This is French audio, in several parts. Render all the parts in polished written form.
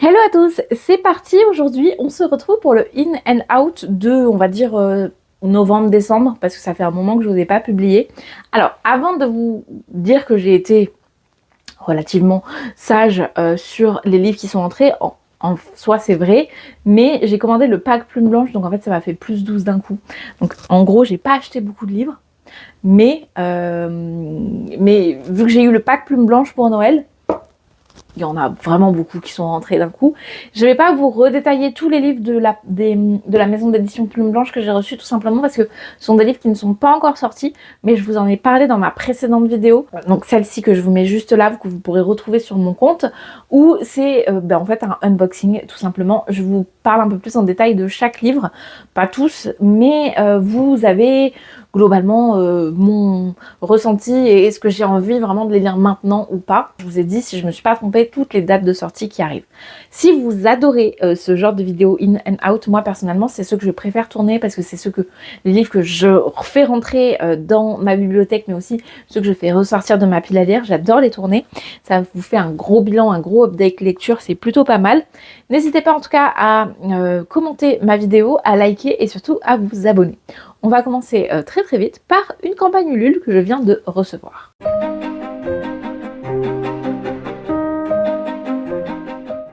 Hello à tous, c'est parti. Aujourd'hui on se retrouve pour le in and out de, on va dire, novembre-décembre, parce que ça fait un moment que je n'osais pas publier. Alors avant de vous dire que j'ai été relativement sage sur les livres qui sont entrés, en soi c'est vrai, mais j'ai commandé le pack Plume Blanche, donc en fait ça m'a fait plus 12 d'un coup. Donc en gros j'ai pas acheté beaucoup de livres, mais vu que j'ai eu le pack Plume Blanche pour Noël, il y en a vraiment beaucoup qui sont rentrés d'un coup. Je ne vais pas vous redétailler tous les livres de la maison d'édition Plume Blanche que j'ai reçus, tout simplement parce que ce sont des livres qui ne sont pas encore sortis, mais je vous en ai parlé dans ma précédente vidéo, donc celle-ci que je vous mets juste là, que vous pourrez retrouver sur mon compte, où c'est en fait un unboxing, tout simplement. Je vous parle un peu plus en détail de chaque livre, pas tous, mais vous avez globalement mon ressenti et est-ce que j'ai envie vraiment de les lire maintenant ou pas. Je vous ai dit, si je me suis pas trompée, toutes les dates de sortie qui arrivent. Si vous adorez ce genre de vidéos in and out, moi personnellement c'est ceux que je préfère tourner parce que c'est les livres que je fais rentrer dans ma bibliothèque, mais aussi ceux que je fais ressortir de ma pile à lire. J'adore les tourner, ça vous fait un gros bilan, un gros update lecture, c'est plutôt pas mal. N'hésitez pas en tout cas à commenter ma vidéo, à liker et surtout à vous abonner. On va commencer très très vite par une campagne Ulule que je viens de recevoir.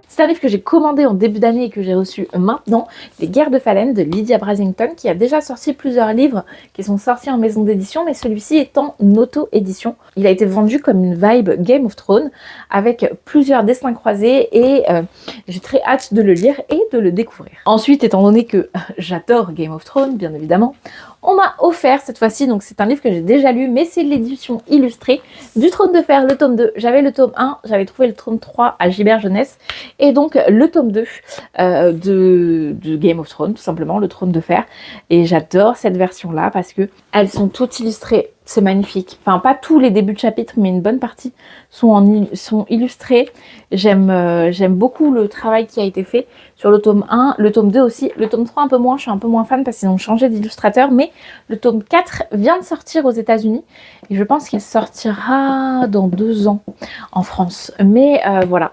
C'est un livre que j'ai commandé en début d'année et que j'ai reçu maintenant, Les Guerres de Fallen de Lydia Brasington, qui a déjà sorti plusieurs livres qui sont sortis en maison d'édition, mais celui-ci est en auto-édition. Il a été vendu comme une vibe Game of Thrones, avec plusieurs dessins croisés, et j'ai très hâte de le lire et de le découvrir. Ensuite, étant donné que j'adore Game of Thrones, bien évidemment, on m'a offert cette fois-ci, donc c'est un livre que j'ai déjà lu, mais c'est l'édition illustrée du Trône de Fer, le tome 2. J'avais le tome 1, j'avais trouvé le tome 3 à Gibert Jeunesse, et donc le tome 2 de Game of Thrones, tout simplement, le Trône de Fer. Et j'adore cette version-là parce que elles sont toutes illustrées. C'est magnifique. Enfin, pas tous les débuts de chapitres, mais une bonne partie sont illustrés. J'aime beaucoup le travail qui a été fait sur le tome 1, le tome 2 aussi. Le tome 3 un peu moins, je suis un peu moins fan parce qu'ils ont changé d'illustrateur, mais le tome 4 vient de sortir aux États-Unis et je pense qu'il sortira dans 2 ans en France. Mais voilà.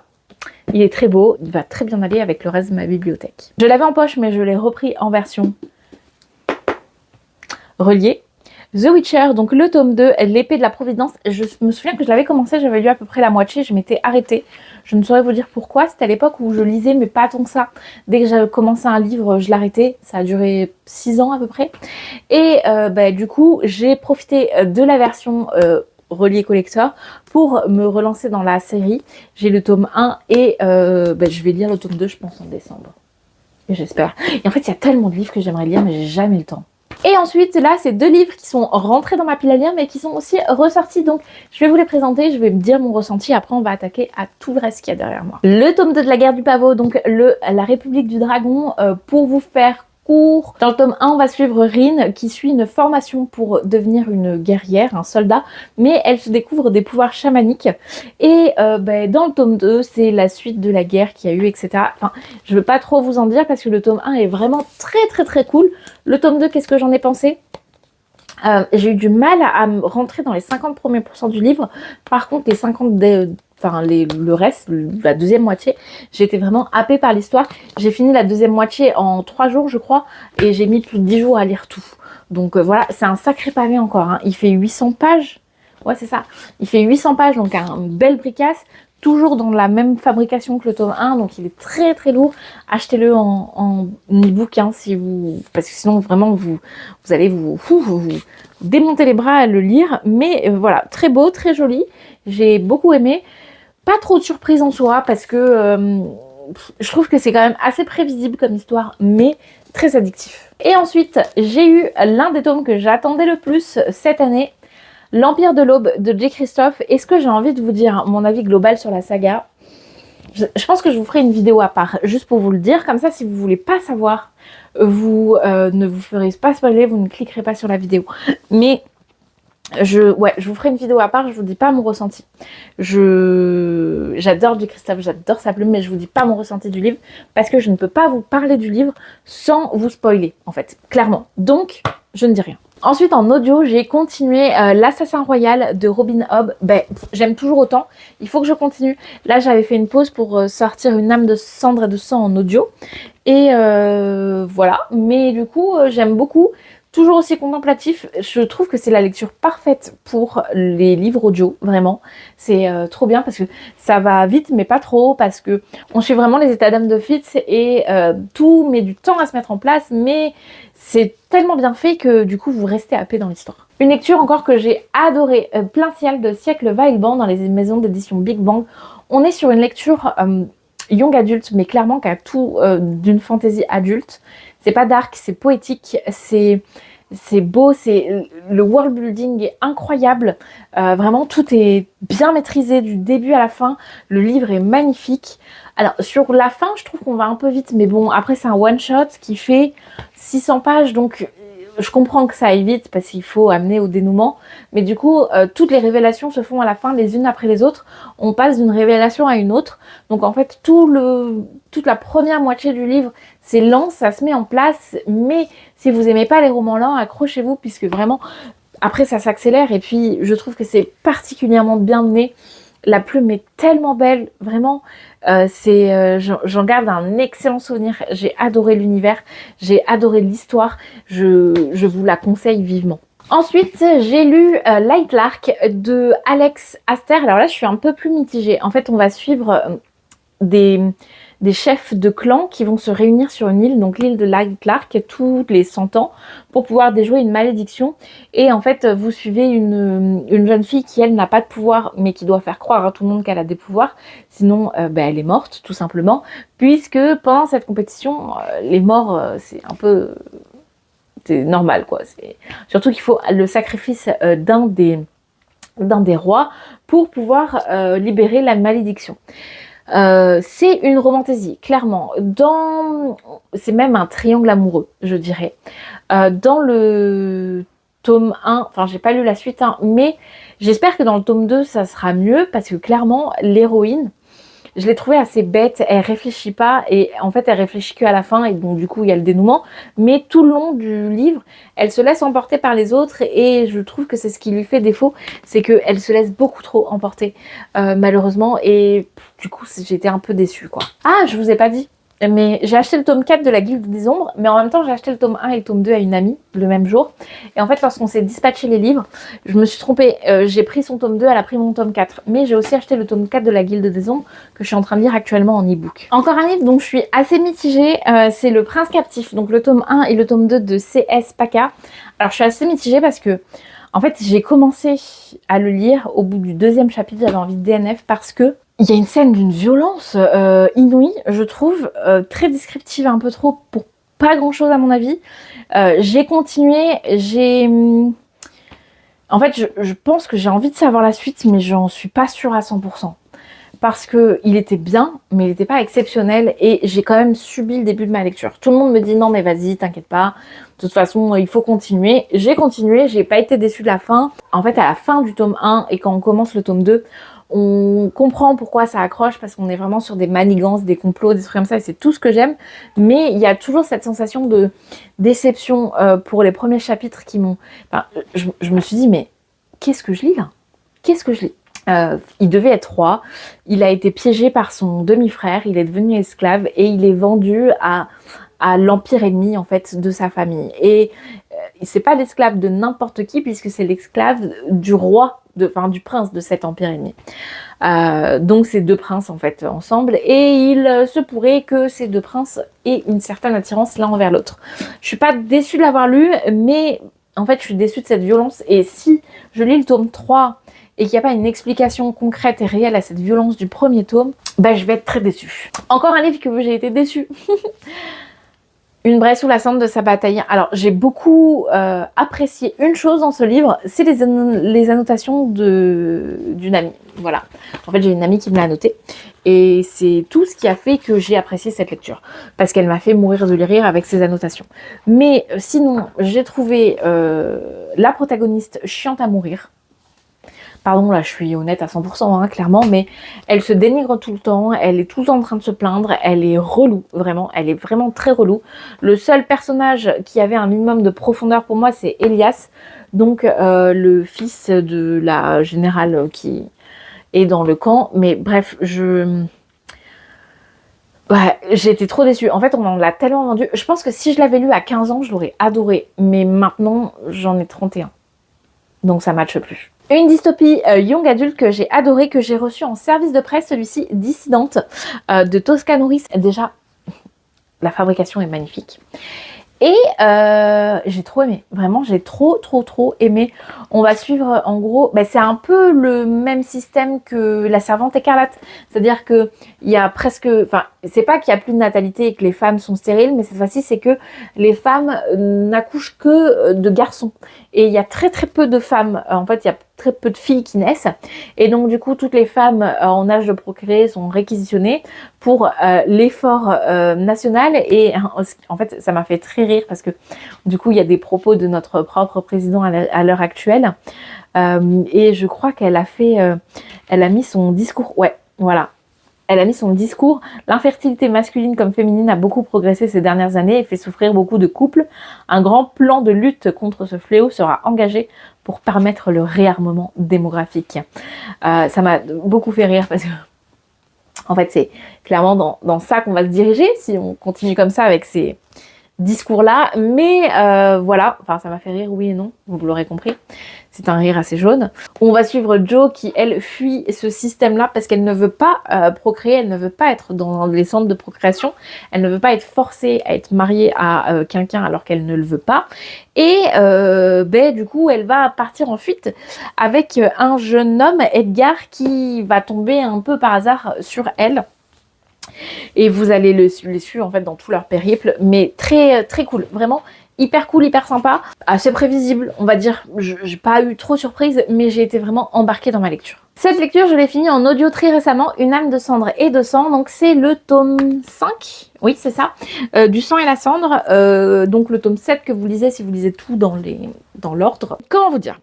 Il est très beau, il va très bien aller avec le reste de ma bibliothèque. Je l'avais en poche, mais je l'ai repris en version reliée. The Witcher, donc le tome 2, l'épée de la Providence. Je me souviens que je l'avais commencé, j'avais lu à peu près la moitié, je m'étais arrêtée. Je ne saurais vous dire pourquoi, c'était à l'époque où je lisais, mais pas tant que ça. Dès que j'avais commencé un livre, je l'arrêtais, ça a duré 6 ans à peu près. Et du coup, j'ai profité de la version relié collector pour me relancer dans la série. J'ai le tome 1 et je vais lire le tome 2 je pense en décembre. Et j'espère. Et en fait il y a tellement de livres que j'aimerais lire mais j'ai jamais le temps. Et ensuite là c'est 2 livres qui sont rentrés dans ma pile à lire mais qui sont aussi ressortis, donc je vais vous les présenter, je vais me dire mon ressenti, après on va attaquer à tout le reste qu'il y a derrière moi. Le tome 2 de la guerre du pavot, donc la République du dragon, pour vous faire court. Dans le tome 1, on va suivre Rin qui suit une formation pour devenir une guerrière, un soldat, mais elle se découvre des pouvoirs chamaniques. Et dans le tome 2, c'est la suite de la guerre qu'il y a eu, etc. Enfin, je veux pas trop vous en dire parce que le tome 1 est vraiment très très très cool. Le tome 2, qu'est-ce que j'en ai pensé ? J'ai eu du mal à me rentrer dans les 50 premiers pourcents du livre. Par contre, les 50 le reste, la deuxième moitié, j'ai été vraiment happée par l'histoire. J'ai fini la deuxième moitié en 3 jours, je crois, et j'ai mis plus de 10 jours à lire tout. Donc voilà, c'est un sacré pavé encore, hein. Il fait 800 pages. Ouais, c'est ça. Il fait 800 pages, donc un bel bricasse. Toujours dans la même fabrication que le tome 1, donc il est très très lourd. Achetez-le en e-book, hein, parce que sinon vraiment vous allez vous démonter les bras à le lire. Mais voilà, très beau, très joli. J'ai beaucoup aimé. Pas trop de surprise en soi parce que je trouve que c'est quand même assez prévisible comme histoire, mais très addictif. Et ensuite, j'ai eu l'un des tomes que j'attendais le plus cette année, L'Empire de l'Aube de J. Christophe. Est-ce que j'ai envie de vous dire mon avis global sur la saga ? Je pense que je vous ferai une vidéo à part, juste pour vous le dire. Comme ça, si vous voulez pas savoir, vous ne vous ferez pas spoiler, vous ne cliquerez pas sur la vidéo. Mais je vous ferai une vidéo à part, je vous dis pas mon ressenti. J'adore J. Christophe, j'adore sa plume, mais je vous dis pas mon ressenti du livre, parce que je ne peux pas vous parler du livre sans vous spoiler, en fait, clairement. Donc, je ne dis rien. Ensuite, en audio, j'ai continué L'Assassin Royal de Robin Hobb. J'aime toujours autant. Il faut que je continue. Là, j'avais fait une pause pour sortir Une âme de cendre et de sang en audio. Et voilà. Mais du coup, j'aime beaucoup. Toujours aussi contemplatif. Je trouve que c'est la lecture parfaite pour les livres audio, vraiment. C'est trop bien parce que ça va vite, mais pas trop, parce que on suit vraiment les états d'âme de Fitz et tout met du temps à se mettre en place, mais c'est tellement bien fait que du coup vous restez happé dans l'histoire. Une lecture encore que j'ai adorée, Plein ciel de Siècle Vaillant dans les maisons d'édition Big Bang. On est sur une lecture young adulte, mais clairement qui a tout d'une fantaisie adulte. C'est pas dark, c'est poétique, c'est beau, le world building est incroyable. Vraiment, tout est bien maîtrisé du début à la fin. Le livre est magnifique. Alors, sur la fin, je trouve qu'on va un peu vite, mais bon, après, c'est un one-shot qui fait 600 pages, donc je comprends que ça aille vite parce qu'il faut amener au dénouement. Mais du coup, toutes les révélations se font à la fin, les unes après les autres. On passe d'une révélation à une autre. Donc, en fait, toute la première moitié du livre, c'est lent, ça se met en place, mais si vous aimez pas les romans lents, accrochez-vous puisque vraiment, après ça s'accélère et puis je trouve que c'est particulièrement bien mené. La plume est tellement belle, vraiment, j'en garde un excellent souvenir. J'ai adoré l'univers, j'ai adoré l'histoire, je vous la conseille vivement. Ensuite, j'ai lu Light Lark de Alex Aster. Alors là, je suis un peu plus mitigée. En fait, on va suivre des chefs de clans qui vont se réunir sur une île, donc l'île de Light Lark, tous les 100 ans, pour pouvoir déjouer une malédiction. Et en fait, vous suivez une jeune fille qui, elle, n'a pas de pouvoir, mais qui doit faire croire à tout le monde qu'elle a des pouvoirs. Sinon, elle est morte, tout simplement. Puisque pendant cette compétition, les morts, c'est un peu... c'est normal, quoi. Surtout qu'il faut le sacrifice d'un des rois pour pouvoir libérer la malédiction. C'est une romantaisie, clairement. C'est même un triangle amoureux, je dirais. Dans le tome 1, enfin j'ai pas lu la suite, hein, mais j'espère que dans le tome 2, ça sera mieux, parce que clairement, l'héroïne, je l'ai trouvée assez bête, elle réfléchit pas, et en fait elle réfléchit qu'à la fin, et donc du coup il y a le dénouement, mais tout le long du livre, elle se laisse emporter par les autres, et je trouve que c'est ce qui lui fait défaut, c'est qu'elle se laisse beaucoup trop emporter, malheureusement, et du coup j'étais un peu déçue, quoi. Ah, je vous ai pas dit, mais j'ai acheté le tome 4 de la Guilde des Ombres, mais en même temps j'ai acheté le tome 1 et le tome 2 à une amie le même jour. Et en fait, lorsqu'on s'est dispatché les livres, je me suis trompée. J'ai pris son tome 2, elle a pris mon tome 4. Mais j'ai aussi acheté le tome 4 de la Guilde des Ombres que je suis en train de lire actuellement en e-book. Encore un livre dont je suis assez mitigée, c'est Le Prince Captif, donc le tome 1 et le tome 2 de C.S. Paca. Alors je suis assez mitigée parce que en fait, j'ai commencé à le lire au bout du 2e chapitre, j'avais envie de DNF parce que il y a une scène d'une violence inouïe, je trouve, très descriptive, un peu trop pour pas grand chose à mon avis. J'ai continué, en fait, je pense que j'ai envie de savoir la suite, mais j'en suis pas sûre à 100%. Parce qu'il était bien, mais il n'était pas exceptionnel, et j'ai quand même subi le début de ma lecture. Tout le monde me dit non mais vas-y, t'inquiète pas, de toute façon il faut continuer. J'ai continué, j'ai pas été déçue de la fin. En fait, à la fin du tome 1 et quand on commence le tome 2, on comprend pourquoi ça accroche, parce qu'on est vraiment sur des manigances, des complots, des trucs comme ça, et c'est tout ce que j'aime. Mais il y a toujours cette sensation de déception pour les premiers chapitres qui m'ont... Enfin, je me suis dit, mais qu'est-ce que je lis là? Qu'est-ce que je lis? Il devait être roi, il a été piégé par son demi-frère, il est devenu esclave et il est vendu à l'empire ennemi en fait de sa famille. Et c'est pas l'esclave de n'importe qui puisque c'est l'esclave du roi, du prince de cet empire ennemi. Donc c'est deux princes en fait ensemble et il se pourrait que ces deux princes aient une certaine attirance l'un envers l'autre. Je suis pas déçue de l'avoir lu, mais en fait je suis déçue de cette violence, et si je lis le tome 3 et qu'il n'y a pas une explication concrète et réelle à cette violence du premier tome, je vais être très déçue. Encore un livre que j'ai été déçue. Une braie sous la cendre de Sabataï. Alors, j'ai beaucoup apprécié une chose dans ce livre, c'est les annotations d'une amie. Voilà. En fait, j'ai une amie qui me l'a annoté. Et c'est tout ce qui a fait que j'ai apprécié cette lecture. Parce qu'elle m'a fait mourir de rire avec ses annotations. Mais sinon, j'ai trouvé la protagoniste chiante à mourir. Pardon, là je suis honnête à 100%, hein, clairement, mais elle se dénigre tout le temps, elle est tout le temps en train de se plaindre, elle est relou, vraiment, elle est vraiment très relou. Le seul personnage qui avait un minimum de profondeur pour moi, c'est Elias, donc le fils de la générale qui est dans le camp, mais bref, ouais, j'ai été trop déçue. En fait, on en l'a tellement vendu. Je pense que si je l'avais lu à 15 ans, je l'aurais adoré, mais maintenant, j'en ai 31. Donc ça matche plus. Une dystopie young adulte que j'ai adorée, que j'ai reçue en service de presse, celui-ci Dissidente de Tosca Norris. Déjà, la fabrication est magnifique. Et j'ai trop aimé, vraiment j'ai trop aimé. On va suivre en gros, c'est un peu le même système que La Servante écarlate. C'est-à-dire que il y a presque, enfin c'est pas qu'il y a plus de natalité et que les femmes sont stériles, mais cette fois-ci c'est que les femmes n'accouchent que de garçons. Et il y a très peu de femmes, en fait il y a très peu de filles qui naissent. Et donc du coup toutes les femmes en âge de procréer sont réquisitionnées pour l'effort national. Et en fait ça m'a fait très rire parce que du coup il y a des propos de notre propre président à l'heure actuelle. Et je crois qu'elle a fait, elle a mis son discours, ouais voilà. Elle a mis son discours. L'infertilité masculine comme féminine a beaucoup progressé ces dernières années et fait souffrir beaucoup de couples. Un grand plan de lutte contre ce fléau sera engagé pour permettre le réarmement démographique. Ça m'a beaucoup fait rire parce que en fait c'est clairement dans ça qu'on va se diriger si on continue comme ça avec ces discours-là. Mais voilà, enfin ça m'a fait rire, oui et non, vous l'aurez compris. C'est un rire assez jaune. On va suivre Jo qui, elle, fuit ce système-là parce qu'elle ne veut pas procréer, elle ne veut pas être dans les centres de procréation, elle ne veut pas être forcée à être mariée à quelqu'un alors qu'elle ne le veut pas. Et du coup, elle va partir en fuite avec un jeune homme, Edgar, qui va tomber un peu par hasard sur elle. Et vous allez les suivre en fait dans tout leur périple, mais très cool, vraiment hyper cool, hyper sympa, assez prévisible, on va dire. J'ai pas eu trop de surprise, mais j'ai été vraiment embarquée dans ma lecture. Cette lecture, je l'ai finie en audio très récemment, Une âme de cendre et de sang, donc c'est le tome 5, oui c'est ça, du sang et la cendre, donc le tome 7 que vous lisez si vous lisez tout dans l'ordre. Comment vous dire ?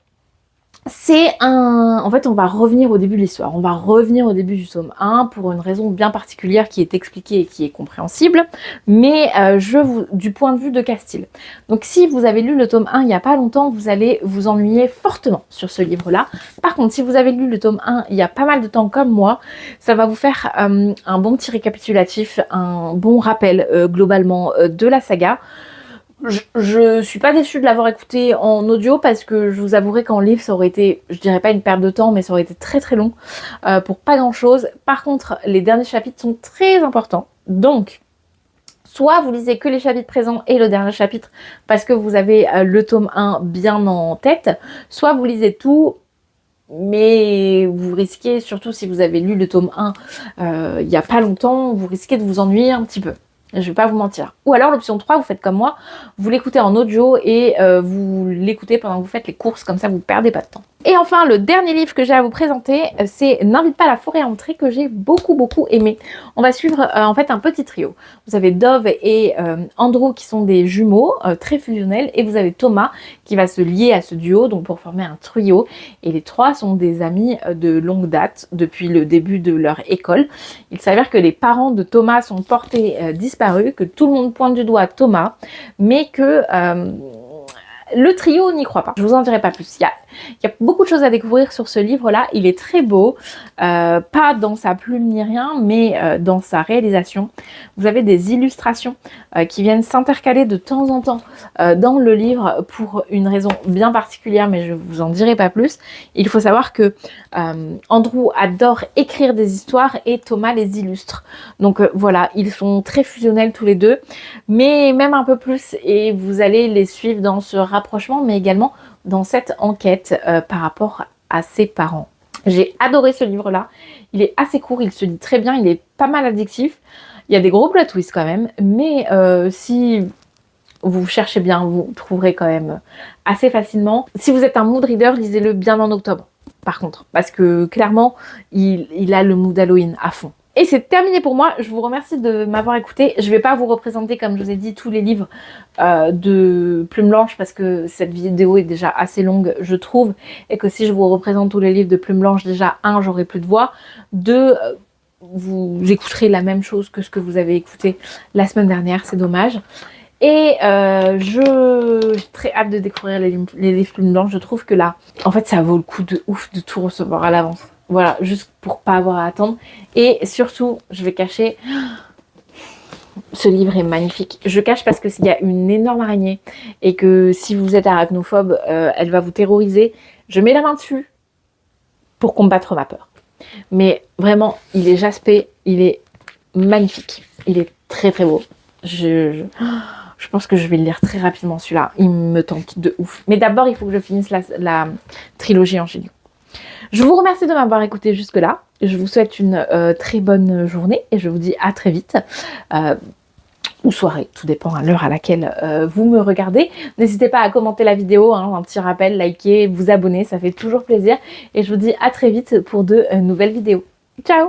C'est en fait, on va revenir au début de l'histoire. On va revenir au début du tome 1 pour une raison bien particulière qui est expliquée et qui est compréhensible, mais du point de vue de Castille. Donc si vous avez lu le tome 1 il n'y a pas longtemps, vous allez vous ennuyer fortement sur ce livre-là. Par contre, si vous avez lu le tome 1 il y a pas mal de temps comme moi, ça va vous faire un bon petit récapitulatif, un bon rappel globalement de la saga. Je suis pas déçue de l'avoir écouté en audio parce que je vous avouerai qu'en livre ça aurait été, je dirais pas une perte de temps, mais ça aurait été très long pour pas grand chose. Par contre, les derniers chapitres sont très importants, donc soit vous lisez que les chapitres présents et le dernier chapitre parce que vous avez le tome 1 bien en tête, soit vous lisez tout, mais vous risquez, surtout si vous avez lu le tome 1 il y a pas longtemps, vous risquez de vous ennuyer un petit peu. Je vais pas vous mentir. Ou alors l'option 3, vous faites comme moi, vous l'écoutez en audio et vous l'écoutez pendant que vous faites les courses, comme ça vous perdez pas de temps. Et enfin, le dernier livre que j'ai à vous présenter, c'est N'invite pas la forêt à entrer, que j'ai beaucoup aimé. On va suivre en fait un petit trio. Vous avez Dove et Andrew qui sont des jumeaux très fusionnels, et vous avez Thomas qui va se lier à ce duo, donc pour former un trio. Et les trois sont des amis de longue date depuis le début de leur école. Il s'avère que les parents de Thomas sont portés disparus, que tout le monde pointe du doigt Thomas, mais que le trio n'y croit pas. Je vous en dirai pas plus. Il y a beaucoup de choses à découvrir sur ce livre-là. Il est très beau, pas dans sa plume ni rien, mais dans sa réalisation. Vous avez des illustrations qui viennent s'intercaler de temps en temps dans le livre pour une raison bien particulière, mais je vous en dirai pas plus. Il faut savoir que Andrew adore écrire des histoires et Thomas les illustre. Donc voilà, ils sont très fusionnels tous les deux, mais même un peu plus, et vous allez les suivre dans ce rapprochement, mais également dans cette enquête par rapport à ses parents. J'ai adoré ce livre-là. Il est assez court, il se lit très bien, il est pas mal addictif. Il y a des gros plot twists quand même, mais si vous cherchez bien, vous trouverez quand même assez facilement. Si vous êtes un mood reader, lisez-le bien en octobre, par contre, parce que clairement, il a le mood Halloween à fond. Et c'est terminé pour moi. Je vous remercie de m'avoir écouté. Je vais pas vous représenter, comme je vous ai dit, tous les livres de Plume Blanche parce que cette vidéo est déjà assez longue, je trouve. Et que si je vous représente tous les livres de Plume Blanche, déjà, 1, j'aurai plus de voix. 2, vous écouterez la même chose que ce que vous avez écouté la semaine dernière. C'est dommage. Et j'ai très hâte de découvrir les livres Plume Blanche. Je trouve que là, en fait, ça vaut le coup de ouf de tout recevoir à l'avance. Voilà, juste pour pas avoir à attendre. Et surtout, je vais cacher, ce livre est magnifique. Je cache parce qu'il y a une énorme araignée et que si vous êtes arachnophobe, elle va vous terroriser. Je mets la main dessus pour combattre ma peur. Mais vraiment, il est jaspé, il est magnifique. Il est très très beau. Je pense que je vais le lire très rapidement celui-là. Il me tente de ouf. Mais d'abord, il faut que je finisse la trilogie Angélique. Je vous remercie de m'avoir écouté jusque-là. Je vous souhaite une très bonne journée et je vous dis à très vite. Ou soirée, tout dépend à l'heure à laquelle vous me regardez. N'hésitez pas à commenter la vidéo, hein, un petit rappel, liker, vous abonner, ça fait toujours plaisir. Et je vous dis à très vite pour de nouvelles vidéos. Ciao!